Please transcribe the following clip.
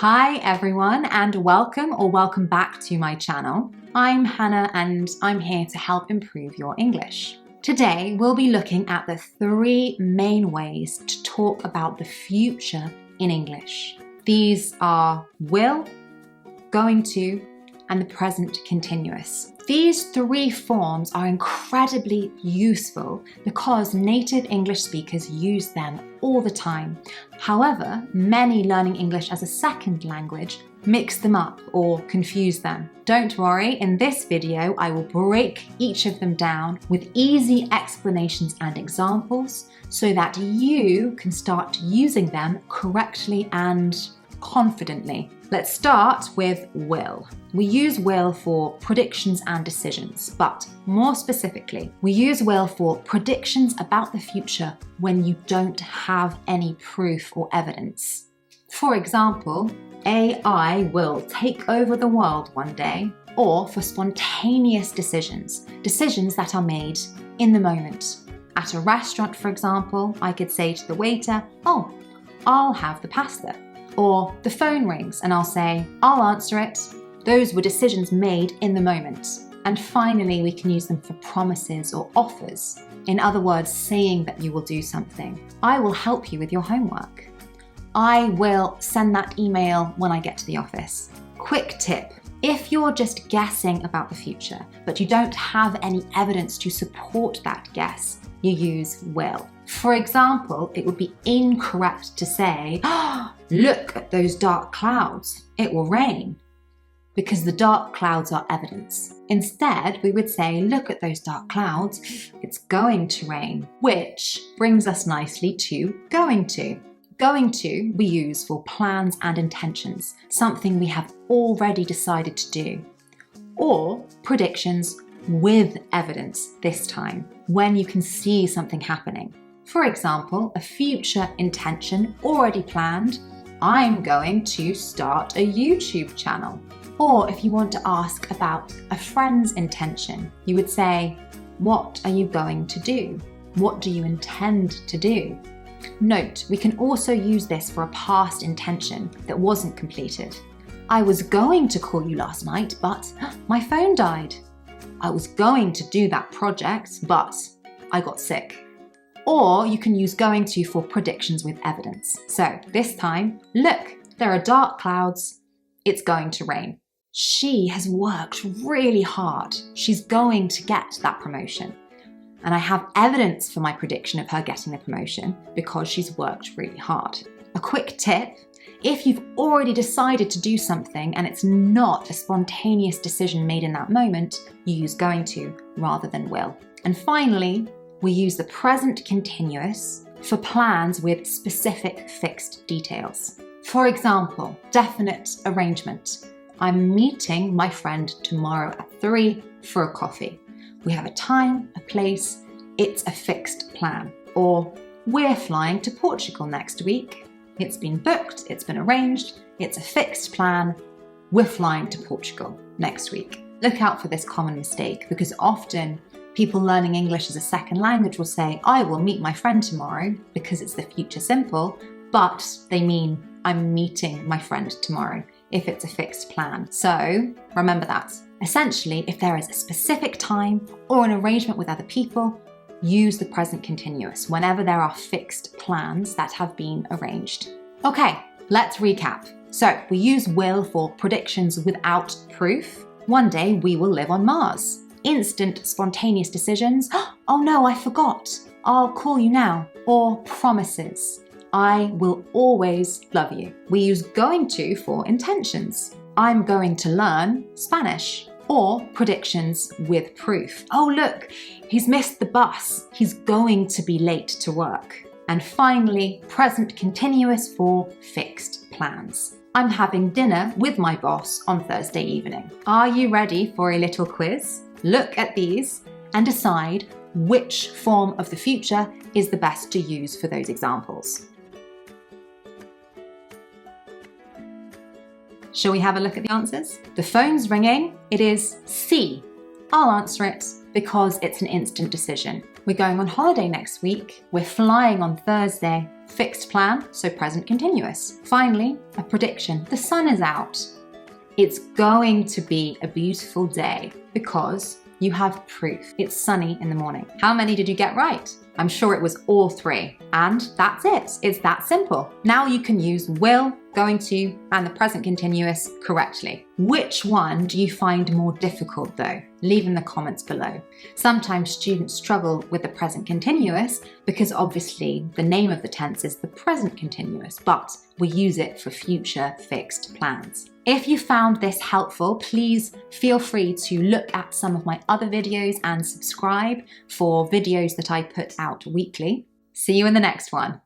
Hi everyone, and welcome back to my channel. I'm Hannah and I'm here to help improve your English. Today we'll be looking at the 3 main ways to talk about the future in English. These are will, going to, and the present continuous. These 3 forms are incredibly useful because native English speakers use them all the time. However, many learning English as a second language mix them up or confuse them. Don't worry, in this video I will break each of them down with easy explanations and examples so that you can start using them correctly and confidently. Let's start with will. We use will for predictions and decisions, but more specifically, we use will for predictions about the future when you don't have any proof or evidence. For example, AI will take over the world one day, or for spontaneous decisions that are made in the moment. At a restaurant, for example, I could say to the waiter, "Oh, I'll have the pasta." Or the phone rings and I'll say, "I'll answer it." Those were decisions made in the moment. And finally, we can use them for promises or offers. In other words, saying that you will do something. I will help you with your homework. I will send that email when I get to the office. Quick tip. If you're just guessing about the future, but you don't have any evidence to support that guess, you use will. For example, it would be incorrect to say, "Oh, look at those dark clouds. It will rain," because the dark clouds are evidence. Instead, we would say, "Look at those dark clouds. It's going to rain," which brings us nicely to going to. Going to we use for plans and intentions, something we have already decided to do. Or predictions with evidence this time, when you can see something happening. For example, a future intention already planned, "I'm going to start a YouTube channel." Or if you want to ask about a friend's intention, you would say, "What are you going to do? What do you intend to do?" Note, we can also use this for a past intention that wasn't completed. "I was going to call you last night, but my phone died." "I was going to do that project, but I got sick." Or you can use going to for predictions with evidence. So this time, "Look, there are dark clouds. It's going to rain." She has worked really hard. She's going to get that promotion. And I have evidence for my prediction of her getting the promotion because she's worked really hard. A quick tip, if you've already decided to do something and it's not a spontaneous decision made in that moment, you use going to rather than will. And finally, we use the present continuous for plans with specific fixed details. For example, definite arrangement. "I'm meeting my friend tomorrow at 3 for a coffee." We have a time, a place, it's a fixed plan. Or "We're flying to Portugal next week." It's been booked, it's been arranged, it's a fixed plan. We're flying to Portugal next week. Look out for this common mistake because often people learning English as a second language will say, "I will meet my friend tomorrow," because it's the future simple, but they mean "I'm meeting my friend tomorrow" if it's a fixed plan. So remember that. Essentially, if there is a specific time or an arrangement with other people, use the present continuous whenever there are fixed plans that have been arranged. Okay, let's recap. So we use will for predictions without proof. One day we will live on Mars. Instant, spontaneous decisions. "Oh no, I forgot. I'll call you now." Or promises. "I will always love you." We use going to for intentions. "I'm going to learn Spanish." Or predictions with proof. "Oh look, he's missed the bus. He's going to be late to work." And finally, present continuous for fixed plans. "I'm having dinner with my boss on Thursday evening." Are you ready for a little quiz? Look at these and decide which form of the future is the best to use for those examples. Shall we have a look at the answers? The phone's ringing. It is C. I'll answer it because it's an instant decision. We're going on holiday next week. We're flying on Thursday. Fixed plan, so present continuous. Finally, a prediction. The sun is out. It's going to be a beautiful day because you have proof. It's sunny in the morning. How many did you get right? I'm sure it was all 3. And that's it. It's that simple. Now you can use will, going to, and the present continuous correctly. Which one do you find more difficult though? Leave in the comments below. Sometimes students struggle with the present continuous because obviously the name of the tense is the present continuous, but we use it for future fixed plans. If you found this helpful, please feel free to look at some of my other videos and subscribe for videos that I put out weekly. See you in the next one.